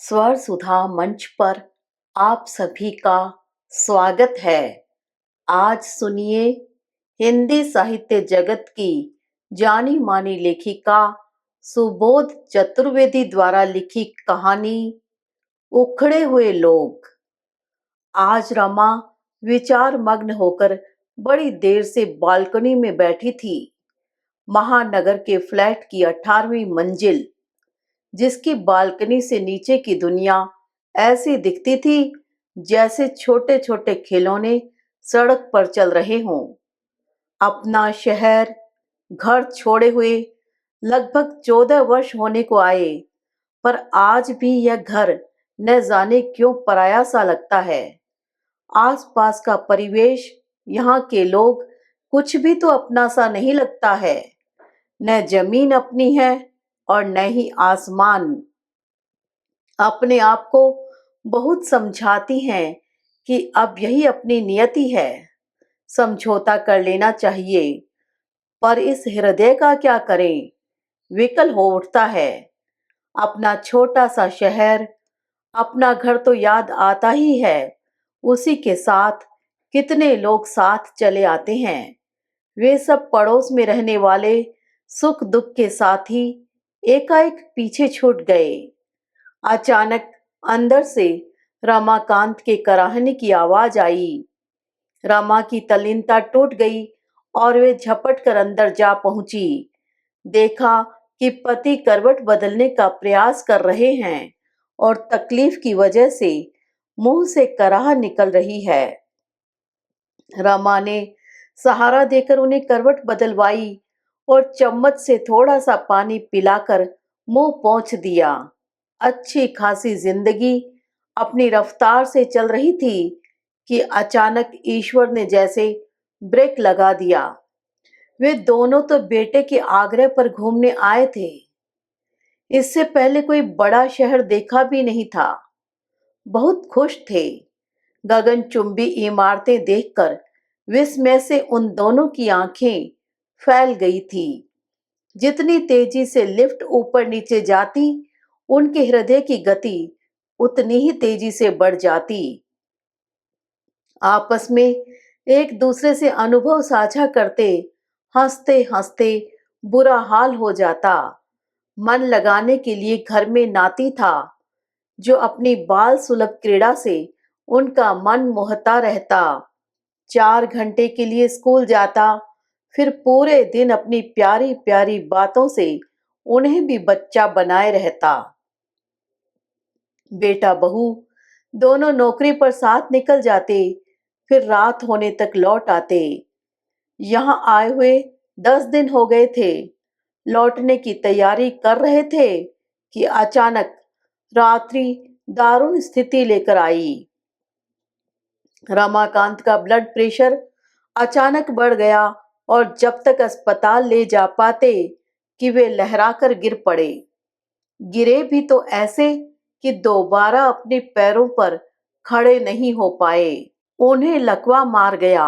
स्वर सुधा मंच पर आप सभी का स्वागत है। आज सुनिए हिंदी साहित्य जगत की जानी मानी लेखिका सुबोध चतुर्वेदी द्वारा लिखी कहानी उखड़े हुए लोग। आज रमा विचार मग्न होकर बड़ी देर से बालकनी में बैठी थी। महानगर के फ्लैट की 18वीं मंजिल, जिसकी बालकनी से नीचे की दुनिया ऐसी दिखती थी जैसे छोटे छोटे खिलौने सड़क पर चल रहे हों। अपना शहर घर छोड़े हुए लगभग 14 वर्ष होने को आए, पर आज भी यह घर न जाने क्यों पराया सा लगता है। आसपास का परिवेश, यहाँ के लोग, कुछ भी तो अपना सा नहीं लगता है। न जमीन अपनी है और न ही आसमान। अपने आप को बहुत समझाती हैं कि अब यही अपनी नियति है, समझौता कर लेना चाहिए। पर इस हृदय का क्या करें, विकल हो उठता है। अपना छोटा सा शहर, अपना घर तो याद आता ही है। उसी के साथ कितने लोग साथ चले आते हैं। वे सब पड़ोस में रहने वाले सुख दुख के साथी एकाएक पीछे छूट गए। अचानक अंदर से रमाकांत के कराहने की आवाज आई। रमा की तल्लीनता टूट गई और वे झपट कर अंदर जा पहुंची। देखा कि पति करवट बदलने का प्रयास कर रहे हैं और तकलीफ की वजह से मुंह से कराह निकल रही है। रमा ने सहारा देकर उन्हें करवट बदलवाई और चम्मच से थोड़ा सा पानी पिलाकर मुंह पोंछ दिया। अच्छी खासी जिंदगी अपनी रफ्तार से चल रही थी कि अचानक ईश्वर ने जैसे ब्रेक लगा दिया। वे दोनों तो बेटे के आग्रह पर घूमने आए थे। इससे पहले कोई बड़ा शहर देखा भी नहीं था। बहुत खुश थे। गगनचुंबी इमारतें देखकर विस्मय से उन दोनों की आंखें फैल गई थी। जितनी तेजी से लिफ्ट ऊपर नीचे जाती, उनके हृदय की गति उतनी ही तेजी से बढ़ जाती। आपस में एक दूसरे से अनुभव साझा करते, हंसते हंसते बुरा हाल हो जाता। मन लगाने के लिए घर में नाती था, जो अपनी बाल सुलभ क्रीड़ा से उनका मन मोहता रहता। 4 घंटे के लिए स्कूल जाता, फिर पूरे दिन अपनी प्यारी प्यारी बातों से उन्हें भी बच्चा बनाए रहता। बेटा बहू दोनों नौकरी पर साथ निकल जाते, फिर रात होने तक लौट आते। यहाँ आए हुए 10 दिन हो गए थे। लौटने की तैयारी कर रहे थे कि अचानक रात्रि दारुण स्थिति लेकर आई। रमाकांत का ब्लड प्रेशर अचानक बढ़ गया और जब तक अस्पताल ले जा पाते कि वे लहराकर गिर पड़े। गिरे भी तो ऐसे कि दोबारा अपने पैरों पर खड़े नहीं हो पाए। उन्हें लकवा मार गया।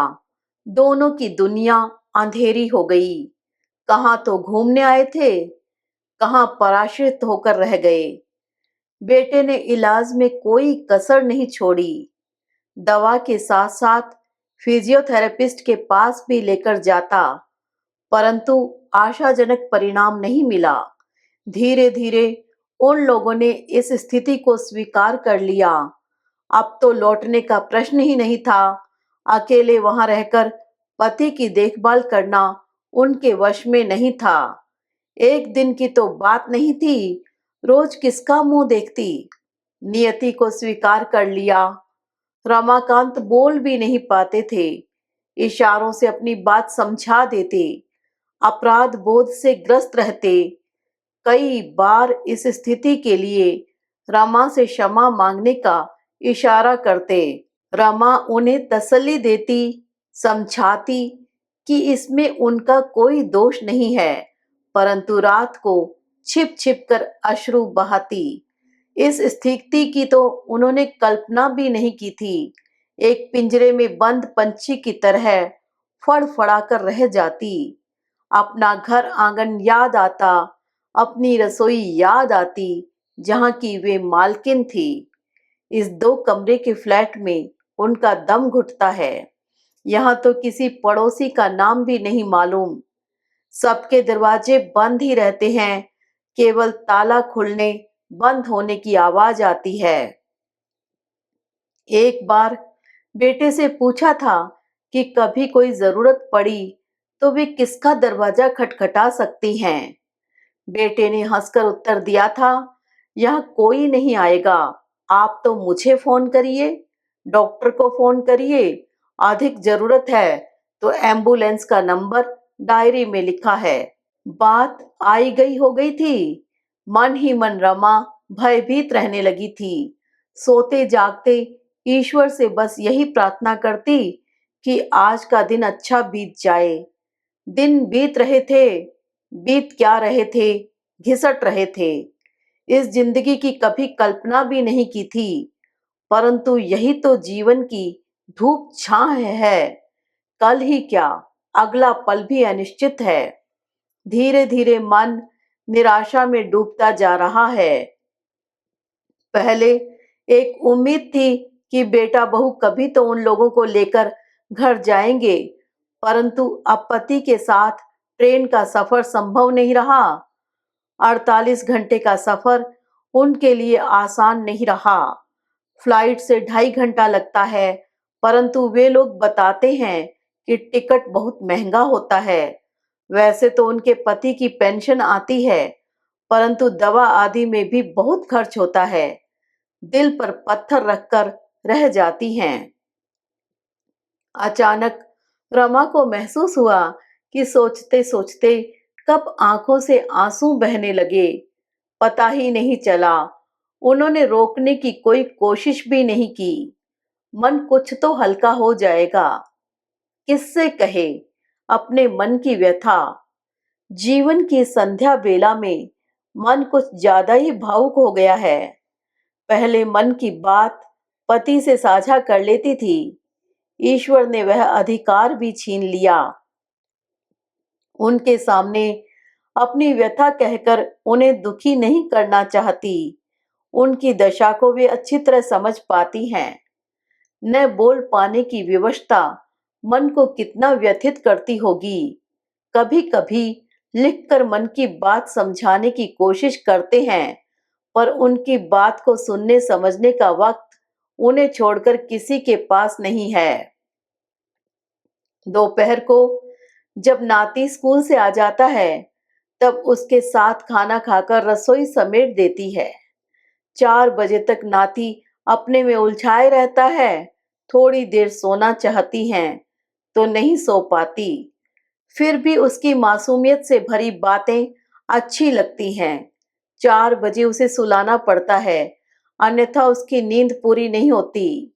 दोनों की दुनिया अंधेरी हो गई। कहाँ तो घूमने आए थे, कहाँ पराश्रित होकर रह गए। बेटे ने इलाज में कोई कसर नहीं छोड़ी। दवा के साथ साथ फिजियोथेरेपिस्ट के पास भी लेकर जाता, परंतु आशाजनक परिणाम नहीं मिला। धीरे धीरे उन लोगों ने इस स्थिति को स्वीकार कर लिया। अब तो लौटने का प्रश्न ही नहीं था। अकेले वहां रहकर पति की देखभाल करना उनके वश में नहीं था। एक दिन की तो बात नहीं थी, रोज किसका मुंह देखती। नियति को स्वीकार कर लिया। रमाकांत बोल भी नहीं पाते थे, इशारों से अपनी बात समझा देते। अपराध बोध से ग्रस्त रहते। कई बार इस स्थिति के लिए रमा से क्षमा मांगने का इशारा करते। रमा उन्हें तसल्ली देती, समझाती कि इसमें उनका कोई दोष नहीं है, परंतु रात को छिप छिप कर अश्रु बहाती। इस स्थिति की तो उन्होंने कल्पना भी नहीं की थी। एक पिंजरे में बंद पंछी की तरह फड़फड़ा कर रह जाती। अपना घर आंगन याद आता, अपनी रसोई याद आती, जहां की वे मालकिन थी। इस 2 कमरे के फ्लैट में उनका दम घुटता है। यहाँ तो किसी पड़ोसी का नाम भी नहीं मालूम। सबके दरवाजे बंद ही रहते हैं, केवल ताला खुलने बंद होने की आवाज आती है। एक बार बेटे से पूछा था कि कभी कोई जरूरत पड़ी तो वे किसका दरवाजा खटखटा सकती हैं। बेटे ने हंसकर उत्तर दिया था, यह कोई नहीं आएगा, आप तो मुझे फोन करिए, डॉक्टर को फोन करिए, अधिक जरूरत है तो एम्बुलेंस का नंबर डायरी में लिखा है। बात आई गई हो गई थी। मन ही मन रमा भयभीत रहने लगी थी। सोते जागते ईश्वर से बस यही प्रार्थना करती कि आज का दिन अच्छा बीत जाए। दिन बीत रहे थे, बीत क्या रहे थे, घिसट रहे थे। इस जिंदगी की कभी कल्पना भी नहीं की थी, परंतु यही तो जीवन की धूप छां है। कल ही क्या, अगला पल भी अनिश्चित है। धीरे धीरे मन निराशा में डूबता जा रहा है। पहले एक उम्मीद थी कि बेटा बहू कभी तो उन लोगों को लेकर घर जाएंगे, परंतु अब पति के साथ ट्रेन का सफर संभव नहीं रहा। 48 घंटे का सफर उनके लिए आसान नहीं रहा। फ्लाइट से 2.5 घंटा लगता है, परंतु वे लोग बताते हैं कि टिकट बहुत महंगा होता है। वैसे तो उनके पति की पेंशन आती है, परंतु दवा आदि में भी बहुत खर्च होता है। दिल पर पत्थर रखकर रह जाती हैं। अचानक रमा को महसूस हुआ कि सोचते सोचते कब आंखों से आंसू बहने लगे, पता ही नहीं चला। उन्होंने रोकने की कोई कोशिश भी नहीं की। मन कुछ तो हल्का हो जाएगा। किससे कहे अपने मन की व्यथा। जीवन की संध्या बेला में मन कुछ ज्यादा ही भावुक हो गया है। पहले मन की बात पति से साझा कर लेती थी, ईश्वर ने वह अधिकार भी छीन लिया। उनके सामने अपनी व्यथा कहकर उन्हें दुखी नहीं करना चाहती। उनकी दशा को वे अच्छी तरह समझ पाती हैं। न बोल पाने की विवशता मन को कितना व्यथित करती होगी। कभी कभी लिखकर मन की बात समझाने की कोशिश करते हैं, पर उनकी बात को सुनने समझने का वक्त उन्हें छोड़कर किसी के पास नहीं है। दोपहर को जब नाती स्कूल से आ जाता है, तब उसके साथ खाना खाकर रसोई समेट देती है। 4 बजे तक नाती अपने में उलझाए रहता है। थोड़ी देर सोना चाहती हैं तो नहीं सो पाती। फिर भी उसकी मासूमियत से भरी बातें अच्छी लगती हैं। 4 बजे उसे सुलाना पड़ता है, अन्यथा उसकी नींद पूरी नहीं होती।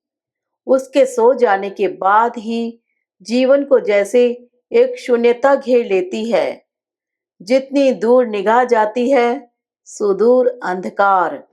उसके सो जाने के बाद ही जीवन को जैसे एक शून्यता घेर लेती है। जितनी दूर निगाह जाती है, सुदूर अंधकार।